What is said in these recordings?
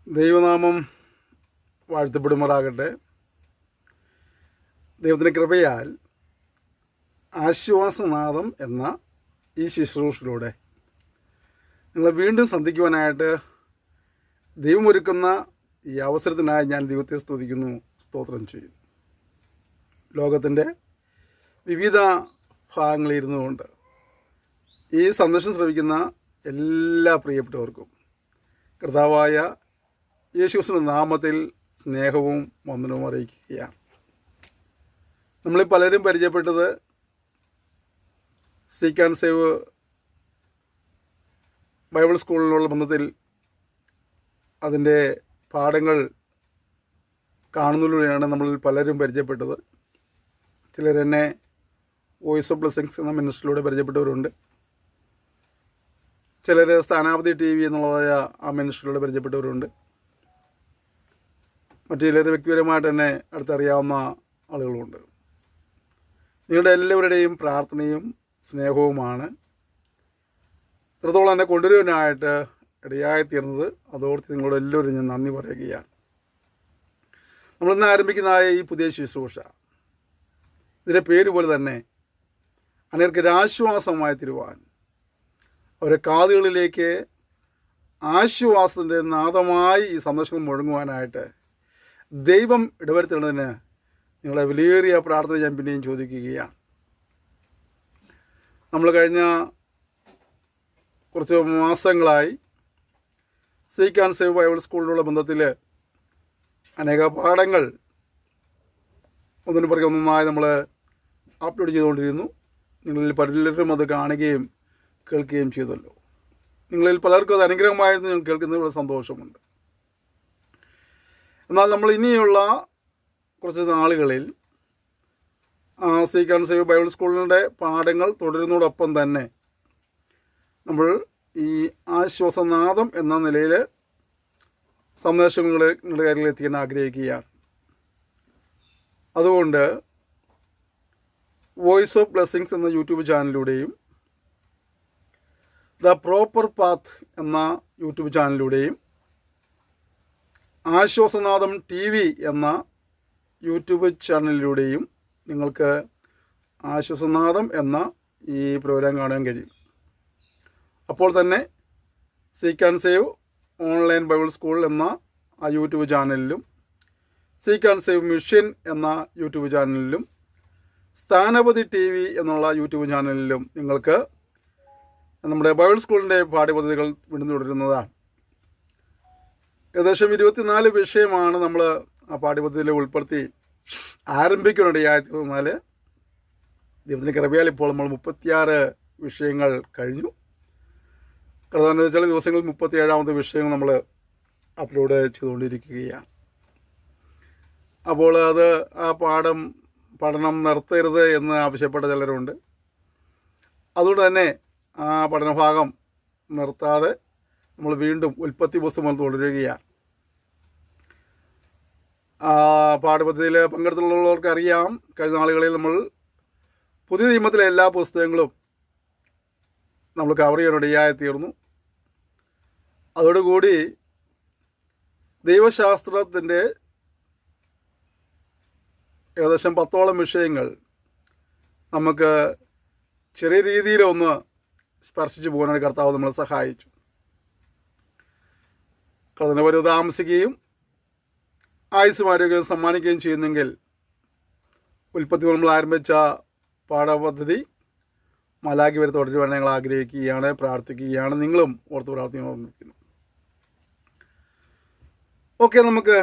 ദൈവനാമം വാഴ്ത്തപ്പെടുമാറാകട്ടെ. ദൈവത്തിൻ്റെ കൃപയാൽ ആശ്വാസനാദം എന്ന ഈ ശുശ്രൂഷയിലൂടെ നിങ്ങളെ വീണ്ടും സന്ധിക്കുവാനായിട്ട് ദൈവമൊരുക്കുന്ന ഈ അവസരത്തിനായി ഞാൻ ദൈവത്തെ സ്തുതിക്കുന്നു, സ്തോത്രം ചെയ്യുന്നു. ലോകത്തിൻ്റെ വിവിധ ഭാഗങ്ങളിൽ ഇരുന്നു കൊണ്ട് ഈ സന്ദേശം ശ്രവിക്കുന്ന എല്ലാ പ്രിയപ്പെട്ടവർക്കും കർത്താവായ യേശുക്രിസ്തുവിന്റെ നാമത്തിൽ സ്നേഹവും വന്ദനവും അറിയിക്കുകയാണ്. നമ്മളീ പലരും പരിചയപ്പെട്ടത് സീക്ക് ആൻഡ് സേവ് ബൈബിൾ സ്കൂളിനുള്ള ബന്ധത്തിൽ അതിൻ്റെ പാഠങ്ങൾ കാണുന്നതിലൂടെയാണ് നമ്മളിൽ പലരും പരിചയപ്പെട്ടത്. ചിലരെന്നെ വോയിസ് ഓഫ് ബ്ലെസ്സിങ്സ് എന്ന മിനിസ്ട്രിയിലൂടെ പരിചയപ്പെട്ടവരുണ്ട്. ചിലർ സ്ഥാനാപതി TV എന്നുള്ളതായ ആ മിനിസ്ട്രിയിലൂടെ പരിചയപ്പെട്ടവരുണ്ട്. മറ്റു ചിലർ വ്യക്തിപരമായിട്ട് തന്നെ അടുത്തറിയാവുന്ന ആളുകളുമുണ്ട്. നിങ്ങളുടെ എല്ലാവരുടെയും പ്രാർത്ഥനയും സ്നേഹവുമാണ് ഇത്രത്തോളം എന്നെ കൊണ്ടുവരുവാനായിട്ട് ഇടയായിത്തീർന്നത്. അതോർത്ത് നിങ്ങളോട് എല്ലാവരും ഞാൻ നന്ദി പറയുകയാണ്. നമ്മളിന്ന് ആരംഭിക്കുന്നതായ ഈ പുതിയ ശുശ്രൂഷ, ഇതിൻ്റെ പേര് പോലെ തന്നെ അനേകർക്ക് ആശ്വാസമായി തരുവാൻ, അവരുടെ കാതുകളിലേക്ക് ആശ്വാസത്തിൻ്റെ നാദമായി ഈ സന്ദേശങ്ങൾ മുഴങ്ങുവാനായിട്ട് ദൈവം ഇടവരുത്തുന്നതിന് നിങ്ങളെ വിലയേറിയ പ്രാർത്ഥന ഞാൻ പിന്നെയും ചോദിക്കുകയാണ്. നമ്മൾ കഴിഞ്ഞ കുറച്ച് മാസങ്ങളായി സീക്ക് ആൻഡ് സേവ് ബൈബിൾ സ്കൂളിലുള്ള ബന്ധത്തിൽ അനേക പാഠങ്ങൾ ഒന്നിനു പുറകെ ഒന്നൊന്നായി നമ്മൾ അപ്ലോഡ് ചെയ്തുകൊണ്ടിരുന്നു. നിങ്ങളിൽ പലരും അത് കാണുകയും കേൾക്കുകയും ചെയ്തല്ലോ. നിങ്ങളിൽ പലർക്കും അത് അനുഗ്രഹമായിരുന്നു. ഞാൻ കേൾക്കുന്നതിൽ സന്തോഷമുണ്ട്. എന്നാൽ നമ്മൾ ഇനിയുള്ള കുറച്ച് നാളുകളിൽ സീക്ക് ആൻഡ് സേവ് ബൈബിൾ സ്കൂളിൻ്റെ പാഠങ്ങൾ തുടരുന്നതോടൊപ്പം തന്നെ നമ്മൾ ഈ ആശ്വാസനാദം എന്ന നിലയിൽ സന്ദേശങ്ങൾ നിങ്ങളുടെ കാര്യത്തിൽ എത്തിക്കാൻ ആഗ്രഹിക്കുകയാണ്. അതുകൊണ്ട് വോയിസ് ഓഫ് ബ്ലെസ്സിങ്സ് എന്ന യൂട്യൂബ് ചാനലിലൂടെയും ദ പ്രോപ്പർ പാത്ത് എന്ന യൂട്യൂബ് ചാനലിലൂടെയും ആശ്വാസനാദം TV എന്ന യൂട്യൂബ് ചാനലിലൂടെയും നിങ്ങൾക്ക് ആശ്വാസനാദം എന്ന ഈ പ്രോഗ്രാം കാണാൻ കഴിയും. അപ്പോൾ തന്നെ seek and save online Bible school എന്ന ആ യൂട്യൂബ് ചാനലിലും സീക്ക് ആൻഡ് സേവ് മിഷൻ എന്ന യൂട്യൂബ് ചാനലിലും സ്ഥാനപതി TV എന്നുള്ള യൂട്യൂബ് ചാനലിലും നിങ്ങൾക്ക് നമ്മുടെ ബൈബിൾ സ്കൂളിൻ്റെ പാഠ്യപദ്ധതികൾ വീണ്ടും തുടരുന്നതാണ്. ഏകദേശം 24 വിഷയമാണ് നമ്മൾ ആ പാഠ്യപദ്ധതിയിൽ ഉൾപ്പെടുത്തി ആരംഭിക്കാനിടയായിരുന്നാൽ ദൈവത്തിൻ്റെ കൃപയാൽ ഇപ്പോൾ നമ്മൾ 36 വിഷയങ്ങൾ കഴിഞ്ഞു. കഴിഞ്ഞ ചില ദിവസങ്ങളിൽ 37ാമത്തെ വിഷയം നമ്മൾ അപ്ലോഡ് ചെയ്തുകൊണ്ടിരിക്കുകയാണ്. അപ്പോൾ അത് ആ പഠനം നിർത്തരുത് എന്ന് ആവശ്യപ്പെട്ട ചിലരുണ്ട്. അതുകൊണ്ട് തന്നെ ആ പഠനഭാഗം നിർത്താതെ നമ്മൾ വീണ്ടും ഉൽപ്പത്തി പുസ്തകം തുടരുകയാണ്. പാഠ്യപദ്ധതിയിൽ പങ്കെടുത്തുള്ളവർക്ക് അറിയാം, കഴിഞ്ഞ നാളുകളിൽ നമ്മൾ പുതിയ നിയമത്തിലെ എല്ലാ പുസ്തകങ്ങളും നമ്മൾ കവർ ചെയ്യാനിടയായിത്തീർന്നു. അതോടുകൂടി ദൈവശാസ്ത്രത്തിൻ്റെ ഏകദേശം 10ഓളം വിഷയങ്ങൾ നമുക്ക് ചെറിയ രീതിയിലൊന്ന് സ്പർശിച്ചു പോകാനായിട്ട് കർത്താവ് നമ്മളെ സഹായിച്ചു. കർത്താവിനെ വരെ താമസിക്കുകയും ആയുസ്സും ആരോഗ്യവും സമ്മാനിക്കുകയും ചെയ്യുന്നെങ്കിൽ ഉൽപ്പത്തി നമ്മൾ ആരംഭിച്ച പാഠപദ്ധതി മലാഖി വരെ തുടരുവാൻ ഞങ്ങൾ ആഗ്രഹിക്കുകയാണ്, പ്രാർത്ഥിക്കുകയാണ്. നിങ്ങളും ഓർത്ത് പ്രാർത്ഥിക്കുന്നു. ഓക്കെ, നമുക്ക്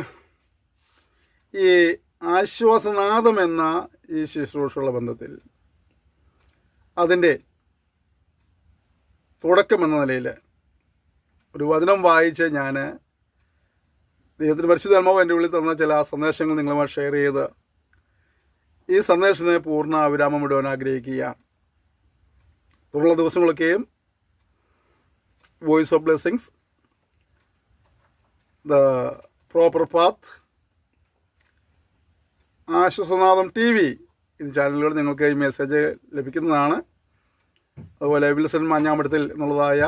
ഈ ആശ്വാസനാദം എന്ന ഈ ശുശ്രൂഷയുള്ള ബന്ധത്തിൽ അതിൻ്റെ തുടക്കം എന്ന നിലയിൽ ഒരു വചനം വായിച്ച് ഞാൻ ദൈവത്തിൻ്റെ പരിശുദ്ധാത്മാവ് എൻ്റെ ഉള്ളിൽ തന്ന ചില സന്ദേശങ്ങൾ നിങ്ങളുമായി ഷെയർ ചെയ്ത് ഈ സന്ദേശത്തിന് പൂർണ്ണ വിരാമം ഇടുവാൻ ആഗ്രഹിക്കുകയാണ്. തുടർന്നുള്ള ദിവസങ്ങളൊക്കെയും voice of blessings, the proper path, Aswasanadam TV ഇത് ചാനലിലൂടെ നിങ്ങൾക്ക് ഈ മെസ്സേജ് ലഭിക്കുന്നതാണ്. അതുപോലെ വിൽസൺ മാഞ്ഞാമ്പടത്തിൽ എന്നുള്ളതായ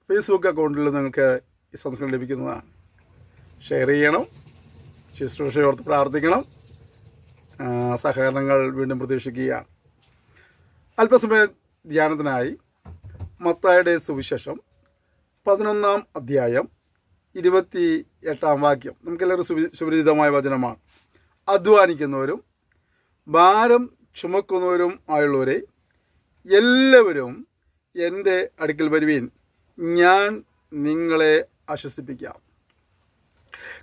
ഫേസ്ബുക്ക് അക്കൗണ്ടിൽ നിങ്ങൾക്ക് ഈ സംസ്കരണം ലഭിക്കുന്നതാണ്. ഷെയർ ചെയ്യണം, ശുശ്രൂഷയോർത്ത് പ്രാർത്ഥിക്കണം. സഹകരണങ്ങൾ വീണ്ടും പ്രതീക്ഷിക്കുകയാണ്. അല്പസമയ ധ്യാനത്തിനായി മത്തായിയുടെ സുവിശേഷം 11-ാം അധ്യായം 28-ാം വാക്യം നമുക്കെല്ലാവരും സുപരിചിതമായ വചനമാണ്. അധ്വാനിക്കുന്നവരും ഭാരം ചുമക്കുന്നവരും ആയുള്ളവരെ എല്ലാവരും എൻ്റെ അടുക്കൽ വരുവീൻ, ഞാൻ നിങ്ങളെ ആശ്വസിപ്പിക്കാം.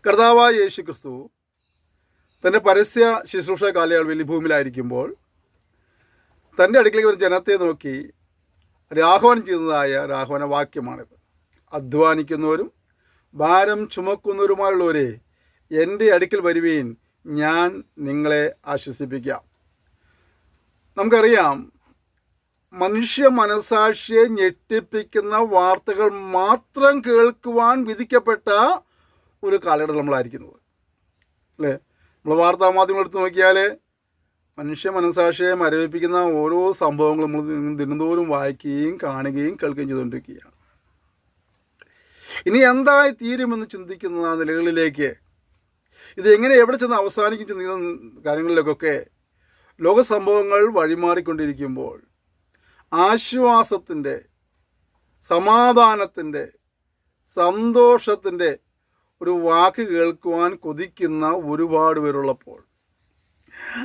കർത്താവായ യേശു ക്രിസ്തു തൻ്റെ പരസ്യ ശുശ്രൂഷ കാലയളവിൽ ഈ ഭൂമിയിലായിരിക്കുമ്പോൾ തൻ്റെ അടുക്കലേക്ക് ഒരു ജനത്തെ നോക്കി ആഹ്വാനം ചെയ്യുന്നതായ ഒരു ആഹ്വാന വാക്യമാണിത്. അധ്വാനിക്കുന്നവരും ഭാരം ചുമക്കുന്നവരുമായുള്ളവരെ എൻ്റെ അടുക്കൽ വരുവീൻ, ഞാൻ നിങ്ങളെ ആശ്വസിപ്പിക്കാം. നമുക്കറിയാം, മനുഷ്യ മനസാക്ഷിയെ ഞെട്ടിപ്പിക്കുന്ന വാർത്തകൾ മാത്രം കേൾക്കുവാൻ വിധിക്കപ്പെട്ട ഒരു കാലഘട്ടം നമ്മളായിരിക്കുന്നത്, അല്ലേ? നമ്മൾ വാർത്താ മാധ്യമങ്ങൾ എടുത്ത് നോക്കിയാൽ മനുഷ്യ മനസാക്ഷിയെ മരവിപ്പിക്കുന്ന ഓരോ സംഭവങ്ങളും നമ്മൾ ദിനംതോറും വായിക്കുകയും കാണുകയും കേൾക്കുകയും ചെയ്തുകൊണ്ടിരിക്കുകയാണ്. ഇനി എന്തായി തീരുമെന്ന് ചിന്തിക്കുന്ന നിലകളിലേക്ക്, ഇത് എങ്ങനെ എവിടെ ചെന്ന് അവസാനിക്കും ചിന്തിക്കുന്ന കാര്യങ്ങളിലേക്കൊക്കെ ലോക സംഭവങ്ങൾ വഴിമാറിക്കൊണ്ടിരിക്കുമ്പോൾ ആശ്വാസത്തിൻ്റെ, സമാധാനത്തിൻ്റെ, സന്തോഷത്തിൻ്റെ ഒരു വാക്ക് കേൾക്കുവാൻ കൊതിക്കുന്ന ഒരുപാട് പേരുള്ളപ്പോൾ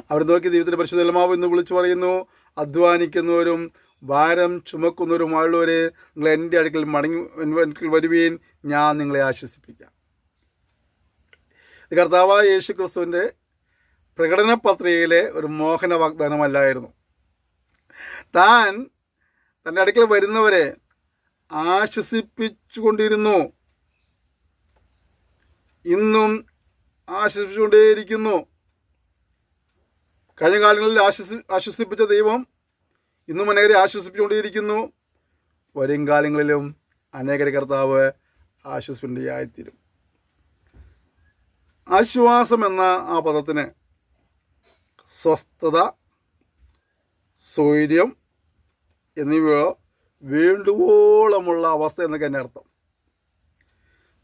അവർ നോക്കി ദൈവത്തിൻ്റെ പരിശുദ്ധാത്മാവ് എന്ന് വിളിച്ചു പറയുന്നു, അധ്വാനിക്കുന്നവരും ഭാരം ചുമക്കുന്നവരുമായുള്ളവരെ നിങ്ങൾ എൻ്റെ അടുക്കൽ വരുവീൻ, ഞാൻ നിങ്ങളെ ആശ്വസിപ്പിക്കാം. ഇത് കർത്താവായ യേശു ക്രിസ്തുവിൻ്റെ പ്രകടന പത്രികയിലെ ഒരു മോഹന വാഗ്ദാനമല്ലായിരുന്നു. താൻ തൻ്റെ അടുക്കൽ വരുന്നവരെ ആശ്വസിപ്പിച്ചുകൊണ്ടിരുന്നു, ഇന്നും ആശ്വസിച്ചുകൊണ്ടേയിരിക്കുന്നു. കഴിഞ്ഞ കാലങ്ങളിൽ ആശ്വസിപ്പിച്ച ദൈവം ഇന്നും അനേകരെ ആശ്വസിപ്പിച്ചുകൊണ്ടേയിരിക്കുന്നു. വരും കാലങ്ങളിലും അനേകരെ കർത്താവ് ആശ്വസിപ്പിൻ്റെയായിത്തീരും. ആശ്വാസം എന്ന ആ പദത്തിന് സ്വസ്ഥത, സ്വൈര്യം എന്നിവ വേണ്ടുവോളമുള്ള അവസ്ഥ എന്നൊക്കെ എൻ്റെ അർത്ഥം.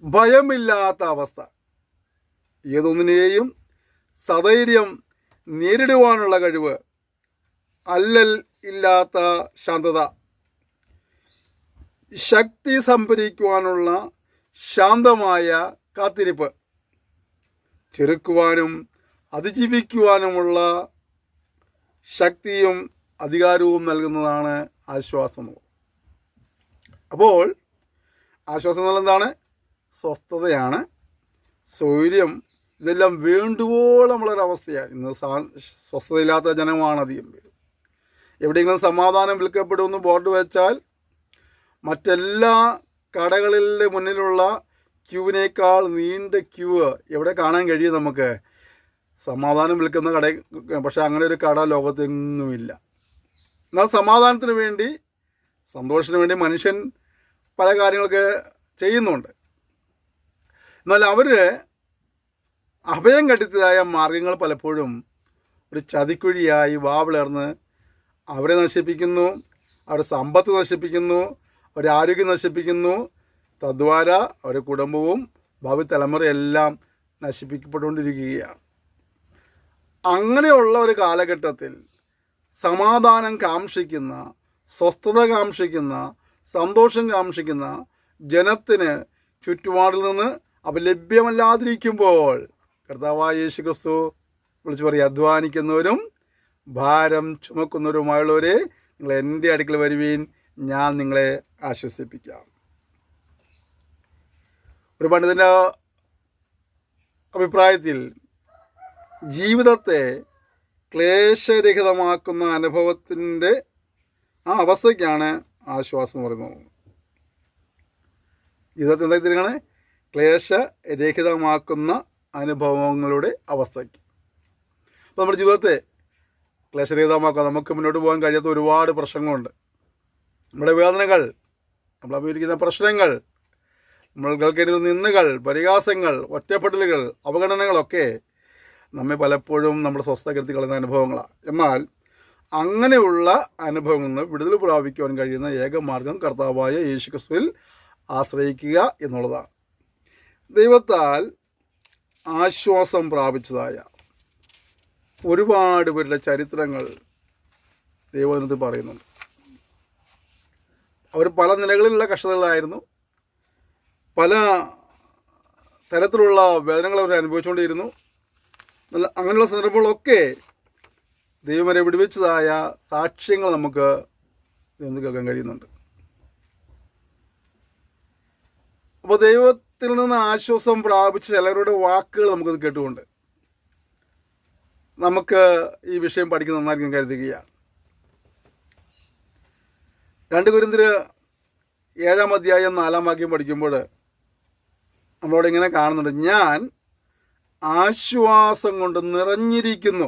ഭയമില്ലാത്ത അവസ്ഥ, ഏതൊന്നിനെയും സധൈര്യം നേരിടുവാനുള്ള കഴിവ്, അല്ലൽ ഇല്ലാത്ത ശാന്തത, ശക്തി സംഭരിക്കുവാനുള്ള ശാന്തമായ കാത്തിരിപ്പ്, ചെറുക്കുവാനും അതിജീവിക്കുവാനുമുള്ള ശക്തിയും അധികാരവും നൽകുന്നതാണ് ആശ്വാസം. അപ്പോൾ ആശ്വാസം എന്നാൽ എന്താണ്? സ്വസ്ഥതയാണ്, സ്വൈര്യം, ഇതെല്ലാം വേണ്ടുവോളമുള്ളൊരവസ്ഥയാണ്. ഇന്ന് സ്വസ്ഥതയില്ലാത്ത ജനമാണ് അധികം പേര്. എവിടെയെങ്കിലും സമാധാനം വിൽക്കപ്പെടുമെന്ന് ബോർഡ് വെച്ചാൽ മറ്റെല്ലാ കടകളിലെ മുന്നിലുള്ള ക്യൂവിനേക്കാൾ നീണ്ട ക്യൂ എവിടെ കാണാൻ കഴിയും നമുക്ക്? സമാധാനം വിൽക്കുന്ന കട. പക്ഷെ അങ്ങനെ ഒരു കട ലോകത്തെങ്ങുമില്ല. എന്നാൽ സമാധാനത്തിന് വേണ്ടി, സന്തോഷത്തിന് വേണ്ടി മനുഷ്യൻ പല കാര്യങ്ങളൊക്കെ ചെയ്യുന്നുണ്ട്. എന്നാൽ അവർ അഭയം കണ്ടെത്തിയതായ മാർഗങ്ങൾ പലപ്പോഴും ഒരു ചതിക്കുഴിയായി വാവിളർന്ന് അവരെ നശിപ്പിക്കുന്നു, അവരുടെ സമ്പത്ത് നശിപ്പിക്കുന്നു, അവരുടെ ആരോഗ്യം നശിപ്പിക്കുന്നു. തദ്വാര അവരുടെ കുടുംബവും ഭാവി തലമുറയെല്ലാം നശിപ്പിക്കപ്പെട്ടുകൊണ്ടിരിക്കുകയാണ്. അങ്ങനെയുള്ള ഒരു കാലഘട്ടത്തിൽ സമാധാനം കാംക്ഷിക്കുന്ന, സ്വസ്ഥത കാംക്ഷിക്കുന്ന, സന്തോഷം കാംക്ഷിക്കുന്ന ജനത്തിന് ചുറ്റുപാടിൽ നിന്ന് അവ ലഭ്യമല്ലാതിരിക്കുമ്പോൾ കർത്താവായ യേശു ക്രിസ്തു വിളിച്ചു പറയും, അധ്വാനിക്കുന്നവരും ഭാരം ചുമക്കുന്നവരുമായുള്ളവരെ നിങ്ങൾ എൻ്റെ അടുക്കൽ വരുവീൻ, ഞാൻ നിങ്ങളെ ആശ്വസിപ്പിക്കാം. ഒരു പണ്ഡിതൻ്റെ അഭിപ്രായത്തിൽ ജീവിതത്തെ ക്ലേശരഹിതമാക്കുന്ന അനുഭവത്തിൻ്റെ ആ അവസ്ഥയ്ക്കാണ് ആശ്വാസം എന്ന് പറയുന്നത്. ജീവിതത്തെ എന്താ തിരികണേ? ക്ലേശരഹിതമാക്കുന്ന അനുഭവങ്ങളുടെ അവസ്ഥയ്ക്ക്. അപ്പോൾ നമ്മുടെ ജീവിതത്തെ ക്ലേശരഹിതമാക്കുക, നമുക്ക് മുന്നോട്ട് പോകാൻ കഴിയാത്ത ഒരുപാട് പ്രശ്നങ്ങളുണ്ട്. നമ്മുടെ വേദനകൾ, നമ്മൾ അഭിമുഖീകരിക്കുന്ന പ്രശ്നങ്ങൾ, നമ്മൾ കേൾക്കേണ്ട നിന്ദകൾ, പരിഹാസങ്ങൾ, ഒറ്റപ്പെടലുകൾ, അവഗണനകളൊക്കെ നമ്മെ പലപ്പോഴും നമ്മുടെ സ്വസ്ഥത കെടുത്തി കളയുന്ന അനുഭവങ്ങളാണ്. എന്നാൽ അങ്ങനെയുള്ള അനുഭവങ്ങളിൽ നിന്ന് വിടുതൽ പ്രാപിക്കുവാൻ കഴിയുന്ന ഏക മാർഗം കർത്താവായ യേശു ക്രിസ്തുവിൽ ആശ്രയിക്കുക എന്നുള്ളതാണ്. ദൈവത്താൽ ആശ്വാസം പ്രാപിച്ചതായ ഒരുപാട് പേരുടെ ചരിത്രങ്ങൾ ദൈവത്തിനകത്ത് പറയുന്നുണ്ട്. അവർ പല നിലകളിലുള്ള കഷ്ടതകളായിരുന്നു, പല തരത്തിലുള്ള വേദനകൾ അവർ അനുഭവിച്ചുകൊണ്ടിരുന്നു. അങ്ങനെയുള്ള സന്ദർഭങ്ങളൊക്കെ ദൈവം വരെ വിടുവിച്ചതായ സാക്ഷ്യങ്ങൾ നമുക്ക് കേൾക്കാൻ കഴിയുന്നുണ്ട്. അപ്പോൾ ദൈവത്തിൽ നിന്ന് ആശ്വാസം പ്രാപിച്ച ചിലരുടെ വാക്കുകൾ നമുക്കത് കേട്ടുകൊണ്ട് നമുക്ക് ഈ വിഷയം പഠിക്കുന്ന നന്നായിരിക്കും കരുതുകയാണ്. 2 കൊരിന്ത്യർ 7-ാം അധ്യായം 4-ാം വാക്യം പഠിക്കുമ്പോൾ നമ്മളോട് ഇങ്ങനെ കാണുന്നുണ്ട്, ഞാൻ ആശ്വാസം കൊണ്ട് നിറഞ്ഞിരിക്കുന്നു,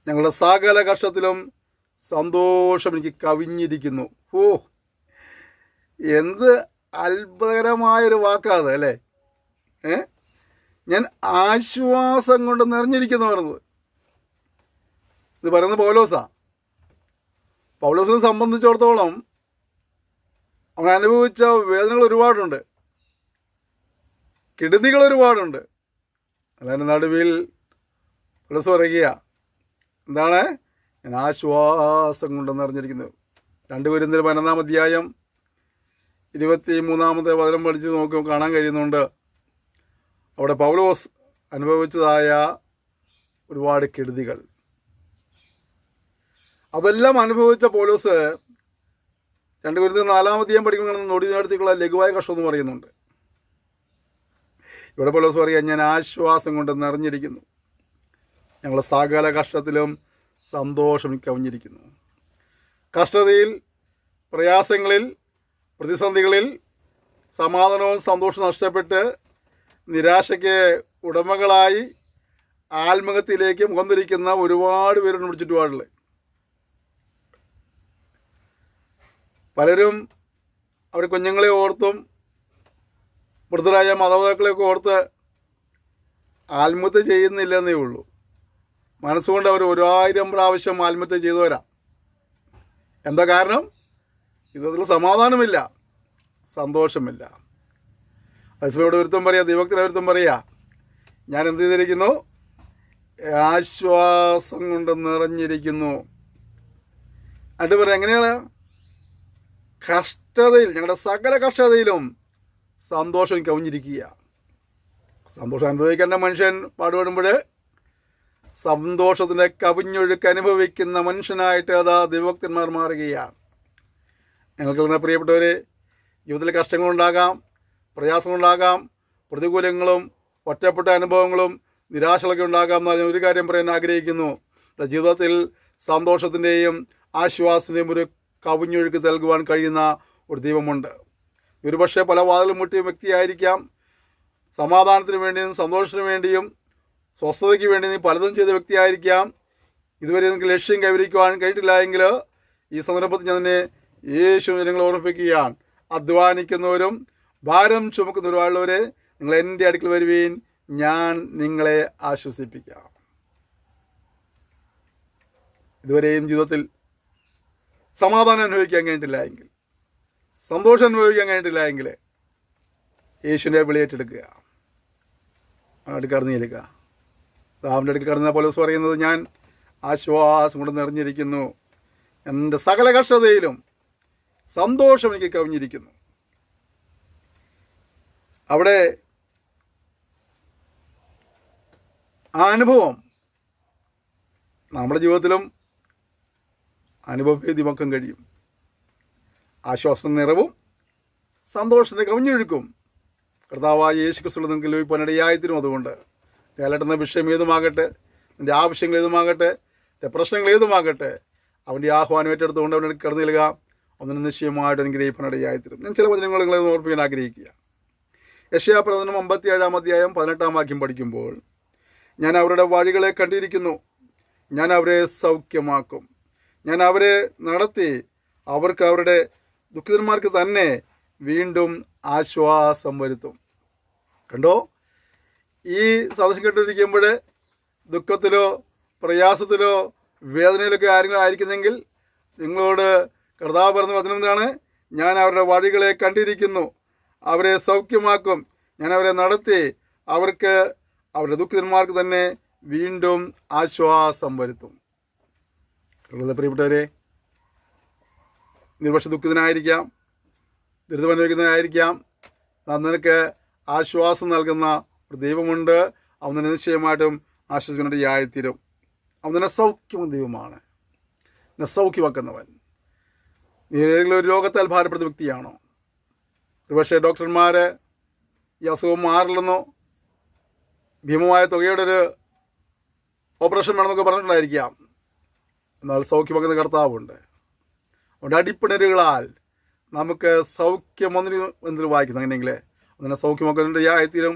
ഞങ്ങളുടെ സകല കഷ്ടത്തിലും സന്തോഷം എനിക്ക് കവിഞ്ഞിരിക്കുന്നു. എന്ത് അത്ഭുതകരമായൊരു വാക്കാത് അല്ലേ. ഞാൻ ആശ്വാസം കൊണ്ട് നിറഞ്ഞിരിക്കുന്നു പറയുന്നത്. ഇത് പറയുന്നത് പൗലോസിനെ സംബന്ധിച്ചിടത്തോളം അവൻ അനുഭവിച്ച വേദനകൾ ഒരുപാടുണ്ട്, കെടുതികൾ ഒരുപാടുണ്ട്. അതിന് നടുവിൽ പൗലോസ് പറയുക എന്താണ്, ഞാൻ ആശ്വാസം കൊണ്ട് നിറഞ്ഞിരിക്കുന്നത്. 2 കൊരിന്ത്യർ 11-ാം അധ്യായം 23-ാമത്തെ വചനം പഠിച്ച് നോക്കുമ്പോൾ കാണാൻ കഴിയുന്നുണ്ട്, അവിടെ പൗലോസ് അനുഭവിച്ചതായ ഒരുപാട് കെടുതികൾ. അതെല്ലാം അനുഭവിച്ച പൗലോസ് 2 കൊരിന്ത്യർ 4-ാം അധ്യായം പഠിക്കുമ്പോൾ നൊടിനടുത്തേക്കുള്ള ലഘുവായ കഷ്ടം എന്ന് പറയുന്നുണ്ട്. ഇവിടെ പൗലോസ് പറയുക, ഞാൻ ആശ്വാസം കൊണ്ട് നിറഞ്ഞിരിക്കുന്നു, ഞങ്ങളുടെ സകല കഷ്ടത്തിലും സന്തോഷം കവിഞ്ഞിരിക്കുന്നു. കഷ്ടതയിൽ, പ്രയാസങ്ങളിൽ, പ്രതിസന്ധികളിൽ സമാധാനവും സന്തോഷവും നഷ്ടപ്പെട്ട് നിരാശയ്ക്ക് ഉടമകളായി ആത്മഹത്യയിലേക്ക് മുഖം തിരിക്കുന്ന ഒരുപാട് പേരുണ്ട് നമ്മുടെ ചുറ്റുപാടിൽ. പലരും അവർ കുഞ്ഞുങ്ങളെ ഓർത്തും വൃദ്ധരായ മാതാപിതാക്കളെയൊക്കെ ഓർത്ത് ആത്മഹത്യ ചെയ്യുന്നില്ലെന്നേ ഉള്ളൂ. മനസ്സുകൊണ്ട് അവർ 1000 പ്രാവശ്യം ആത്മഹത്യ ചെയ്തു വരാം. എന്താ കാരണം? ഇതിൽ സമാധാനമില്ല, സന്തോഷമില്ല. അതേസമയം ഒരുത്തം പറയാ, ദൈവത്തിന് ഒരുത്തം പറയാ, ഞാൻ എന്ത് ചെയ്തിരിക്കുന്നു, ആശ്വാസം കൊണ്ട് നിറഞ്ഞിരിക്കുന്നു. എന്നിട്ട് പറയാം എങ്ങനെയാണ്, കഷ്ടതയിൽ, ഞങ്ങളുടെ സകല കഷ്ടതയിലും സന്തോഷം കവിഞ്ഞിരിക്കുക. സന്തോഷം അനുഭവിക്കേണ്ട മനുഷ്യൻ പാടുപെടുമ്പോൾ സന്തോഷത്തിൻ്റെ കവിഞ്ഞൊഴുക്ക് അനുഭവിക്കുന്ന മനുഷ്യനായിട്ട് അതാ ദൈവഭക്തന്മാർ മാറുകയാണ്. ഞങ്ങൾക്ക് പ്രിയപ്പെട്ടവരെ, ജീവിതത്തിൽ കഷ്ടങ്ങളുണ്ടാകാം, പ്രയാസങ്ങളുണ്ടാകാം, പ്രതികൂലങ്ങളും ഒറ്റപ്പെട്ട അനുഭവങ്ങളും നിരാശകളൊക്കെ ഉണ്ടാകാം. എന്നാൽ ഒരു കാര്യം പറയാൻ ആഗ്രഹിക്കുന്നു, ജീവിതത്തിൽ സന്തോഷത്തിൻ്റെയും ആശ്വാസത്തിൻ്റെയും ഒരു കവിഞ്ഞൊഴുക്ക് നൽകുവാൻ കഴിയുന്ന ഒരു ദൈവമുണ്ട്. ഒരുപക്ഷെ പല വാതിലും മുട്ടിയ വ്യക്തിയായിരിക്കാം, സമാധാനത്തിന് വേണ്ടിയും സന്തോഷത്തിന് വേണ്ടിയും സ്വസ്ഥതയ്ക്ക് വേണ്ടി നീ പലതും ചെയ്ത വ്യക്തിയായിരിക്കാം. ഇതുവരെ നിങ്ങൾക്ക് ലക്ഷ്യം കൈവരിക്കുവാൻ കഴിഞ്ഞിട്ടില്ല എങ്കിൽ ഈ സന്ദർഭത്തിൽ ഞാൻ തന്നെ യേശു നിങ്ങളെ ഓർമ്മിപ്പിക്കുകയാണ്, അധ്വാനിക്കുന്നവരും ഭാരം ചുമക്കുന്നവരുമായുള്ളവരെ നിങ്ങൾ എൻ്റെ അടുക്കൽ വരുവീൻ, ഞാൻ നിങ്ങളെ ആശ്വസിപ്പിക്കാം. ഇതുവരെയും ജീവിതത്തിൽ സമാധാനം അനുഭവിക്കാൻ കഴിഞ്ഞിട്ടില്ല എങ്കിൽ, സന്തോഷം അനുഭവിക്കാൻ കഴിഞ്ഞിട്ടില്ല എങ്കിൽ യേശുവിൻ്റെ വിളിയേറ്റെടുക്കുക, അടുത്ത് കടന്നു ചെല്ലുക. അവൻ്റെ അടുക്കൽ കടന്ന പൗലോസ് പറയുന്നത്, ഞാൻ ആശ്വാസം കൊണ്ട് നിറഞ്ഞിരിക്കുന്നു, എൻ്റെ സകല കഷ്ടതയിലും സന്തോഷം എനിക്ക് കവിഞ്ഞിരിക്കുന്നു. അവിടെ ആ അനുഭവം നമ്മുടെ ജീവിതത്തിലും അനുഭവഭേദ്യമാക്കാൻ കഴിയും. ആശ്വാസം നിറവും സന്തോഷത്തിൻ്റെ കവിഞ്ഞൊഴുക്കും കർത്താവായ യേശു ക്രിസ്തുവിൽ നിങ്ങൾക്ക് ലഭിക്കാനിടയായിത്തീരും. അതുകൊണ്ട് അലട്ടുന്ന വിഷയം ഏതുമാകട്ടെ, നിൻ്റെ ആവശ്യങ്ങൾ ഏതുമാകട്ടെ, നിൻ്റെ പ്രശ്നങ്ങൾ ഏതുമാകട്ടെ, അവൻ്റെ ആഹ്വാനം ഏറ്റെടുത്തുകൊണ്ട് അവൻ്റെ കടന്നു നൽകുക. ഒന്നിനും നിശ്ചയമായിട്ട് എനിക്ക് ലഭിക്കാനിടയായിത്തീരും. ഞാൻ ചില വചനങ്ങൾ നിങ്ങളെ ഓർപ്പിക്കാൻ ആഗ്രഹിക്കുക. യെശയ്യാപ്രവചനം 57-ാം അധ്യായം 18-ാം വാക്യം പഠിക്കുമ്പോൾ, ഞാൻ അവരുടെ വഴികളെ കണ്ടിരിക്കുന്നു, ഞാൻ അവരെ സൗഖ്യമാക്കും, ഞാൻ അവരെ നടത്തി അവർക്ക് അവരുടെ ദുഃഖിതന്മാർക്ക് തന്നെ വീണ്ടും ആശ്വാസം വരുത്തും. കണ്ടോ, ഈ സന്ദേശം കേട്ടിരിക്കുമ്പോൾ ദുഃഖത്തിലോ പ്രയാസത്തിലോ വേദനയിലൊക്കെ ആരെങ്കിലും ആയിരിക്കുന്നെങ്കിൽ നിങ്ങളോട് കർത്താവ് പറഞ്ഞ വചനം എന്താണ്? ഞാൻ അവരുടെ വഴികളെ കണ്ടിരിക്കുന്നു. അവരെ സൗഖ്യമാക്കും. ഞാൻ അവരെ നടത്തി അവർക്ക് അവരുടെ ദുഃഖിതന്മാർക്ക് തന്നെ വീണ്ടും ആശ്വാസം വരുത്തും. പ്രിയപ്പെട്ടവരെ, നിർവശ ദുഃഖിതനായിരിക്കാം, ദുരിതമനുഭവിക്കുന്നതായിരിക്കാം. നിനക്ക് ആശ്വാസം നൽകുന്ന ഒരു ദൈവമുണ്ട്. അവൻ നിന്നെ നിശ്ചയമായിട്ടും ആശ്വസിപ്പിക്കേണ്ടതായിത്തീരും. അവൻ നിന്നെ സൗഖ്യം ദൈവമാണ്, നിന്നെ സൗഖ്യമാക്കുന്നവൻ. നീ ഏതെങ്കിലും ഒരു രോഗത്താൽ ഭാരപ്പെടുന്ന വ്യക്തിയാണോ? ഒരുപക്ഷെ ഡോക്ടർമാർ ഈ അസുഖം മാറില്ലെന്നോ ഭീമമായ തുകയുടെ ഒരു ഓപ്പറേഷൻ വേണമെന്നൊക്കെ പറഞ്ഞിട്ടുണ്ടായിരിക്കാം. എന്നാൽ സൗഖ്യമാക്കുന്ന കർത്താവുണ്ട്. അവൻ്റെ അടിപ്പിണരുകളാൽ നമുക്ക് സൗഖ്യം എന്തിനു വായിക്കുന്നു. അങ്ങനെയെങ്കിൽ അങ്ങനെ സൗഖ്യമാക്കുന്നതിൻ്റെ ആയത്തിലും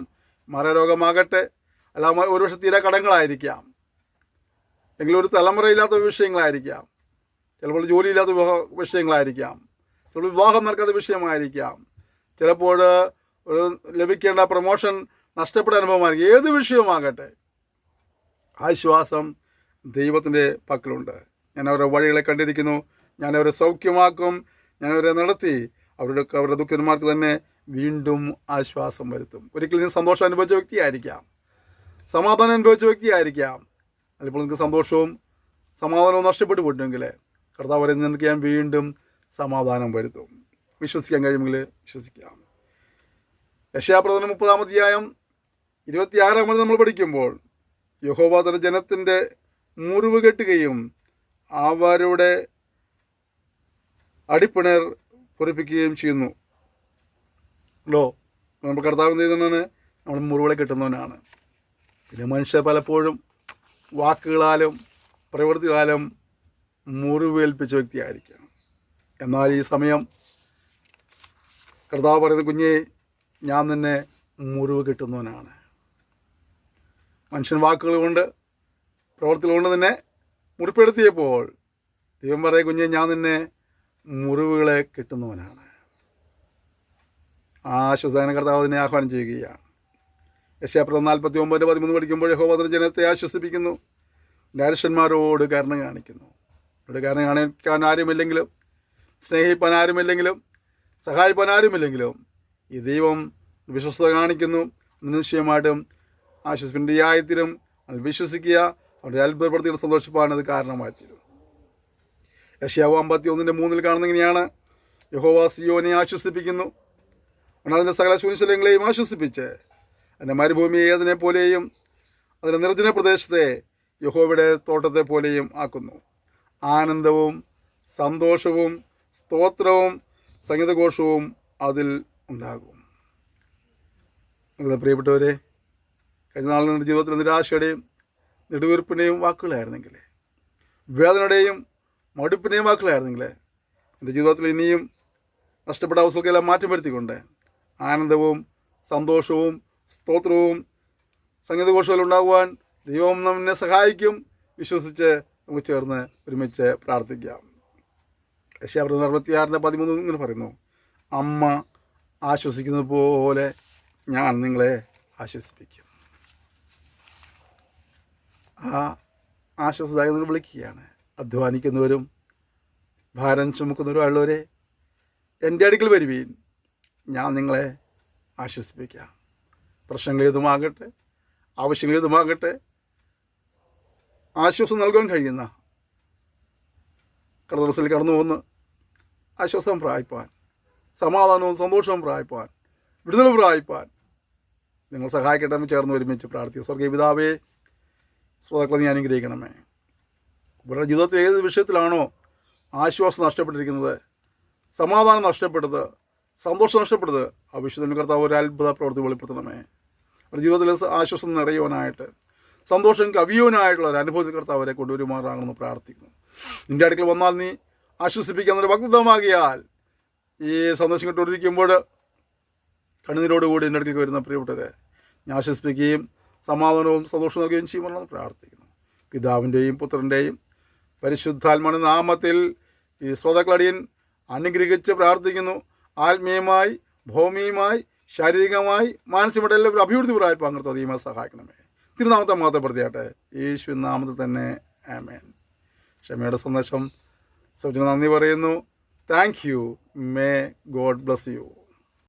മരരോഗമാകട്ടെ, അല്ല ഒരുപക്ഷെ തീരെ കടങ്ങളായിരിക്കാം, അല്ലെങ്കിൽ ഒരു തലമുറയില്ലാത്ത വിഷയങ്ങളായിരിക്കാം, ചിലപ്പോൾ ജോലിയില്ലാത്ത വിഷയങ്ങളായിരിക്കാം, ചിലപ്പോൾ വിവാഹം നടക്കാത്ത വിഷയമായിരിക്കാം, ചിലപ്പോൾ ഒരു ലഭിക്കേണ്ട പ്രൊമോഷൻ നഷ്ടപ്പെട്ട അനുഭവമായിരിക്കും. ഏത് വിഷയമാകട്ടെ, ആശ്വാസം ദൈവത്തിൻ്റെ പക്കലുണ്ട്. ഞാൻ അവരുടെ വഴികളെ കണ്ടിരിക്കുന്നു. ഞാൻ അവരെ സൗഖ്യമാക്കും. ഞാൻ അവരെ നടത്തി അവരുടെ ദുഃഖന്മാർക്ക് തന്നെ വീണ്ടും ആശ്വാസം വരുത്തും. ഒരിക്കലും നീ സന്തോഷം അനുഭവിച്ച വ്യക്തിയായിരിക്കാം, സമാധാനം അനുഭവിച്ച വ്യക്തിയായിരിക്കാം. അതിപ്പോൾ നിങ്ങൾക്ക് സന്തോഷവും സമാധാനവും നഷ്ടപ്പെട്ടു പോയിട്ടുണ്ടെങ്കിൽ കർത്താവ് വരെ നിനക്ക് ഞാൻ വീണ്ടും സമാധാനം വരുത്തും. വിശ്വസിക്കാൻ കഴിയുമെങ്കിൽ വിശ്വസിക്കാം. യെശയ്യാപ്രവചനം 30-ാം അധ്യായം 26-ാം വചനം നമ്മൾ പഠിക്കുമ്പോൾ, യഹോവ തന്റെ ജനത്തിൻ്റെ മുറിവ് കെട്ടുകയും അവരുടെ അടിപ്പിണർ പൊറിപ്പിക്കുകയും ചെയ്യുന്നു. നമ്മൾ കർത്താവ് എന്ത് ചെയ്യുന്നതാണ്? നമ്മൾ മുറിവുകളെ കെട്ടുന്നവനാണ്. പിന്നെ മനുഷ്യർ പലപ്പോഴും വാക്കുകളാലും പ്രവൃത്തികളാലും മുറിവേൽപ്പിച്ച വ്യക്തിയായിരിക്കാം. എന്നാൽ ഈ സമയം കർത്താവ് പറയുന്ന, കുഞ്ഞേ, ഞാൻ നിന്നെ മുറിവ് കെട്ടുന്നവനാണ്. മനുഷ്യൻ വാക്കുകൾ കൊണ്ട് പ്രവൃത്തികൾ കൊണ്ട് നിന്നെ മുറിപ്പെടുത്തിയപ്പോൾ ദൈവം പറയും, കുഞ്ഞെ, ഞാൻ നിന്നെ മുറിവുകളെ കെട്ടുന്നവനാണ്. ആശ്വസദാന കർത്താവ് അതിനെ ആഹ്വാനം ചെയ്യുകയാണ്. യെശയ്യാപ്രവചനം 49:13 പഠിക്കുമ്പോൾ, യഹോവ തന്റെ ജനത്തെ ആശ്വസിപ്പിക്കുന്നു, ദാരിദ്ര്യന്മാരോട് കരുണ കാണിക്കുന്നു. ഇവിടെ കരുണ കാണിക്കാൻ ആരുമില്ലെങ്കിലും, സ്നേഹിപ്പാൻ ആരുമില്ലെങ്കിലും, സഹായിപ്പാൻ ആരുമില്ലെങ്കിലും ഈ ദൈവം വിശ്വസ്തത കാണിക്കുന്നു. നിശ്ചയമായിട്ടും ആശ്വസിപ്പിൻ്റെ ആയത്തിലും വിശ്വസിക്കുക, അവരുടെ അത്ഭുതപ്പെടുത്തികൾ സന്തോഷിപ്പാൻ അത് കാരണമായി തീരും. യെശയ്യാവ് 51:3 കാണുന്ന ഇങ്ങനെയാണ്, യഹോവ സിയോനെ ആശ്വസിപ്പിക്കുന്നു, അതിൻ്റെ സകല ശൂന്യസ്ഥലങ്ങളെയും ആശ്വസിപ്പിച്ച് അതിൻ്റെ മരുഭൂമിയെ അതിനെ പോലെയും അതിൻ്റെ നിർജ്ജന പ്രദേശത്തെ യഹോവയുടെ തോട്ടത്തെ പോലെയും ആക്കുന്നു. ആനന്ദവും സന്തോഷവും സ്തോത്രവും സംഗീതഘോഷവും അതിൽ ഉണ്ടാകും. പ്രിയപ്പെട്ടവരെ, കഴിഞ്ഞ നാളുകളുടെ ജീവിതത്തിൽ നിരാശയുടെയും നെടുവീർപ്പിൻ്റെയും വാക്കുകളായിരുന്നെങ്കിൽ, വേദനയുടെയും മടുപ്പിൻ്റെയും വാക്കുകളായിരുന്നെങ്കിൽ, എൻ്റെ ജീവിതത്തിൽ ഇനിയും നഷ്ടപ്പെട്ട അവസ്ഥകളെല്ലാം മാറ്റം വരുത്തിക്കൊണ്ട് ആനന്ദവും സന്തോഷവും സ്തോത്രവും സംഗീതഘോഷവും ഉണ്ടാകുവാൻ ദൈവം നമ്മെ സഹായിക്കും. വിശ്വസിച്ച് നമുക്ക് ചേർന്ന് ഒരുമിച്ച് പ്രാർത്ഥിക്കാം. യെശയ്യാപ്രവചനം 66:13 ഇങ്ങനെ പറയുന്നു, അമ്മ ആശ്വസിക്കുന്നത് പോലെ ഞാൻ നിങ്ങളെ ആശ്വസിപ്പിക്കും. ആ ആശ്വാസദായകനെ വിളിക്കുകയാണ്. അധ്വാനിക്കുന്നവരും ഭാരം ചുമക്കുന്നവരും ആയുള്ളവരെ, എൻ്റെ അടുക്കൽ വരുവീൻ, ഞാൻ നിങ്ങളെ ആശ്വസിപ്പിക്കാം. പ്രശ്നങ്ങൾ ഏതുമാകട്ടെ, ആവശ്യങ്ങൾ ഏതുമാകട്ടെ, ആശ്വാസം നൽകാൻ കഴിയുന്ന കടന്നുറസിൽ കടന്നു വന്ന് ആശ്വാസം പ്രാപിപ്പാൻ, സമാധാനവും സന്തോഷവും പ്രാപിപ്പാൻ, വിടുതൽ പ്രാപിപ്പാൻ നിങ്ങൾ സഹായിക്കട്ടെ. ചേർന്ന് ഒരുമിച്ച് പ്രാർത്ഥിക്കുക. സ്വർഗീയ പിതാവേ, ശ്രോതാക്കളെ നീ അനുഗ്രഹിക്കണമേ. ഇവരുടെ ജീവിതത്തിൽ ഏത് വിഷയത്തിലാണോ ആശ്വാസം നഷ്ടപ്പെട്ടിരിക്കുന്നത്, സമാധാനം നഷ്ടപ്പെട്ടത്, സന്തോഷം നഷ്ടപ്പെട്ടത്, ആ വിഷയത്തിന് കർത്താവ് ഒരു അത്ഭുത പ്രവൃത്തി വെളിപ്പെടുത്തണമേ. അവരുടെ ജീവിതത്തിൽ ആശ്വാസം നിറയുവാനായിട്ട്, സന്തോഷം കവിയുവാനായിട്ടുള്ള ഒരു അനുഭവത്തിൽ കർത്താവ് അവരെ കൊണ്ടുവരുമാറാണെന്ന് പ്രാർത്ഥിക്കുന്നു. നിൻ്റെ അടുക്കൽ വന്നാൽ നീ ആശ്വസിപ്പിക്കാവുന്നൊരു ഭക്തമാകിയാൽ ഈ സന്ദേശം കേട്ടുകൊണ്ടിരിക്കുമ്പോൾ കണ്ണുനീരോടുകൂടി എൻ്റെ അടുക്കൽ വരുന്ന പ്രിയപ്പെട്ടവരെ ഞാൻ ആശ്വസിപ്പിക്കുകയും സമാധാനവും സന്തോഷവും നൽകുകയും ചെയ്യുമെന്ന് പ്രാർത്ഥിക്കുന്നു. പിതാവിൻ്റെയും പുത്രൻ്റെയും പരിശുദ്ധാത്മാവിന്റെ നാമത്തിൽ ഈ ശ്രോതാക്കളടിയൻ അനുഗ്രഹിച്ച് പ്രാർത്ഥിക്കുന്നു. ആത്മീയമായി, ഭൗമികമായി, ശാരീരികമായി, മാനസികമായിട്ട് എല്ലാവരും അഭിവൃദ്ധി പ്രായപ്പോൾ അങ്ങനത്തെ അധികമായി സഹായിക്കണമേ. തിരുനാമത്തെ മാത്രപ്പെടുത്തിയാട്ടെ, യേശു നാമത്തിൽ തന്നെ ആമേൻ. ക്ഷമയുടെ സന്ദേശം സൗജന്യ നന്ദി പറയുന്നു. Thank you. May God bless you.